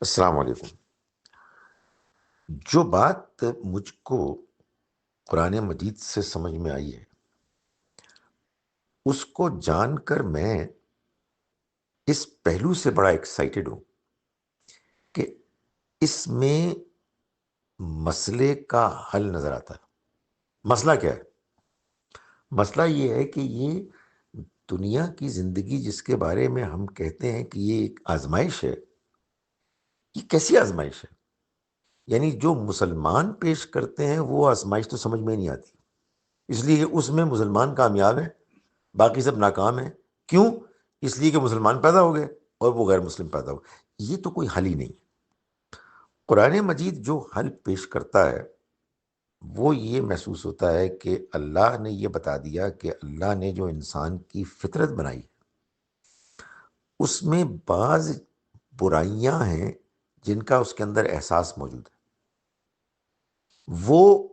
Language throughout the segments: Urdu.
السلام علیکم۔ جو بات مجھ کو قرآن مجید سے سمجھ میں آئی ہے، اس کو جان کر میں اس پہلو سے بڑا ایکسائٹیڈ ہوں کہ اس میں مسئلے کا حل نظر آتا ہے۔ مسئلہ کیا ہے؟ مسئلہ یہ ہے کہ یہ دنیا کی زندگی جس کے بارے میں ہم کہتے ہیں کہ یہ ایک آزمائش ہے، یہ کیسی آزمائش ہے؟ یعنی جو مسلمان پیش کرتے ہیں وہ آزمائش تو سمجھ میں نہیں آتی، اس لیے کہ اس میں مسلمان کامیاب ہیں، باقی سب ناکام ہیں۔ کیوں؟ اس لیے کہ مسلمان پیدا ہو گئے اور وہ غیر مسلم پیدا ہو گئے۔ یہ تو کوئی حل ہی نہیں۔ قرآن مجید جو حل پیش کرتا ہے وہ یہ محسوس ہوتا ہے کہ اللہ نے یہ بتا دیا کہ اللہ نے جو انسان کی فطرت بنائی اس میں بعض برائیاں ہیں جن کا اس کے اندر احساس موجود ہے۔ وہ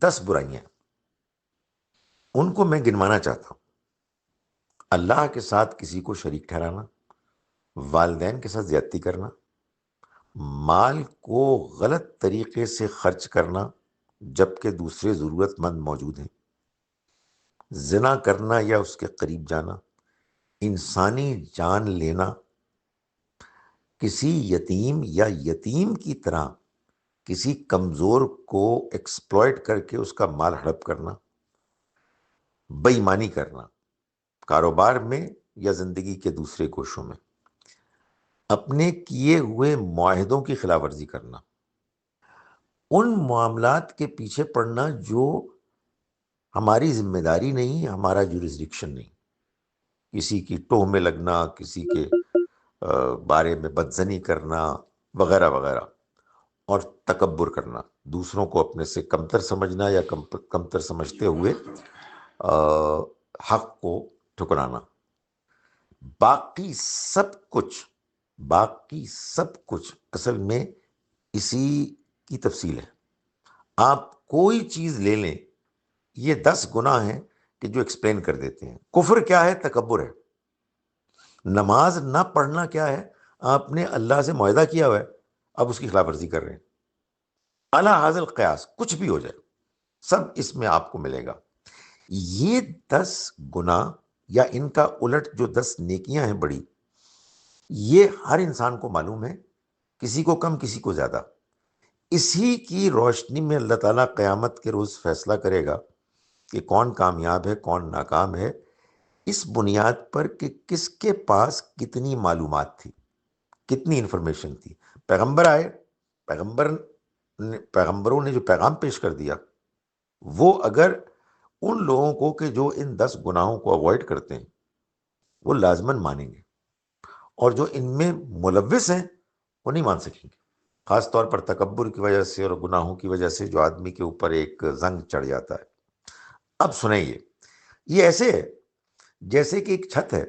10 برائیاں ہیں، ان کو میں گنوانا چاہتا ہوں۔ اللہ کے ساتھ کسی کو شریک ٹھہرانا، والدین کے ساتھ زیادتی کرنا، مال کو غلط طریقے سے خرچ کرنا جبکہ دوسرے ضرورت مند موجود ہیں، زنا کرنا یا اس کے قریب جانا، انسانی جان لینا، کسی یتیم یا یتیم کی طرح کسی کمزور کو ایکسپلائٹ کر کے اس کا مال ہڑپ کرنا، بے ایمانی کرنا کاروبار میں یا زندگی کے دوسرے گوشوں میں، اپنے کیے ہوئے معاہدوں کی خلاف ورزی کرنا، ان معاملات کے پیچھے پڑنا جو ہماری ذمہ داری نہیں، ہمارا جورسڈکشن نہیں، کسی کی ٹوہ میں لگنا، کسی کے بارے میں بدزنی کرنا وغیرہ وغیرہ، اور تکبر کرنا، دوسروں کو اپنے سے کمتر سمجھنا یا کمتر سمجھتے ہوئے حق کو ٹھکرانا۔ باقی سب کچھ اصل میں اسی کی تفصیل ہے۔ آپ کوئی چیز لے لیں، یہ 10 گناہ ہیں کہ جو ایکسپلین کر دیتے ہیں۔ کفر کیا ہے؟ تکبر ہے۔ نماز نہ پڑھنا کیا ہے؟ آپ نے اللہ سے معاہدہ کیا ہوا ہے، اب اس کی خلاف ورزی کر رہے ہیں۔ اعلی حاصل قیاس، کچھ بھی ہو جائے سب اس میں آپ کو ملے گا۔ یہ 10 گناہ یا ان کا الٹ جو 10 نیکیاں ہیں بڑی، یہ ہر انسان کو معلوم ہے، کسی کو کم کسی کو زیادہ۔ اسی کی روشنی میں اللہ تعالیٰ قیامت کے روز فیصلہ کرے گا کہ کون کامیاب ہے کون ناکام ہے، اس بنیاد پر کہ کس کے پاس کتنی معلومات تھی، کتنی انفارمیشن تھی۔ پیغمبر آئے، پیغمبروں نے جو پیغام پیش کر دیا، وہ اگر ان لوگوں کو کہ جو ان 10 گناہوں کو اوائڈ کرتے ہیں وہ لازماً مانیں گے، اور جو ان میں ملوث ہیں وہ نہیں مان سکیں گے، خاص طور پر تکبر کی وجہ سے اور گناہوں کی وجہ سے جو آدمی کے اوپر ایک زنگ چڑھ جاتا ہے۔ اب سنیں، یہ ایسے ہے جیسے کہ ایک چھت ہے،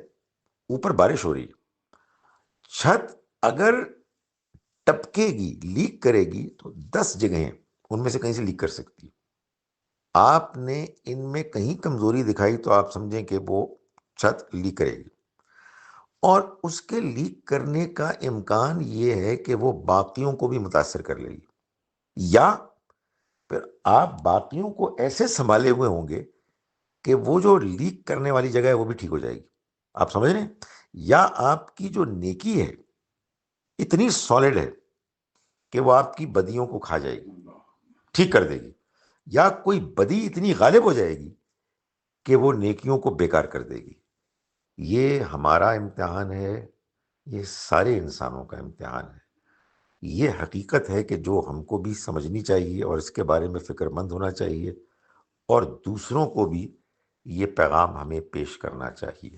اوپر بارش ہو رہی ہے، چھت اگر ٹپکے گی، لیک کرے گی تو 10 جگہیں ان میں سے کہیں سے لیک کر سکتی ہے۔ آپ نے ان میں کہیں کمزوری دکھائی تو آپ سمجھیں کہ وہ چھت لیک کرے گی، اور اس کے لیک کرنے کا امکان یہ ہے کہ وہ باقیوں کو بھی متاثر کر لے گی، یا پھر آپ باقیوں کو ایسے سنبھالے ہوئے ہوں گے کہ وہ جو لیک کرنے والی جگہ ہے وہ بھی ٹھیک ہو جائے گی۔ آپ سمجھ رہے ہیں؟ یا آپ کی جو نیکی ہے اتنی سالڈ ہے کہ وہ آپ کی بدیوں کو کھا جائے گی، ٹھیک کر دے گی، یا کوئی بدی اتنی غالب ہو جائے گی کہ وہ نیکیوں کو بیکار کر دے گی۔ یہ ہمارا امتحان ہے، یہ سارے انسانوں کا امتحان ہے۔ یہ حقیقت ہے کہ جو ہم کو بھی سمجھنی چاہیے اور اس کے بارے میں فکر مند ہونا چاہیے، اور دوسروں کو بھی یہ پیغام ہمیں پیش کرنا چاہیے۔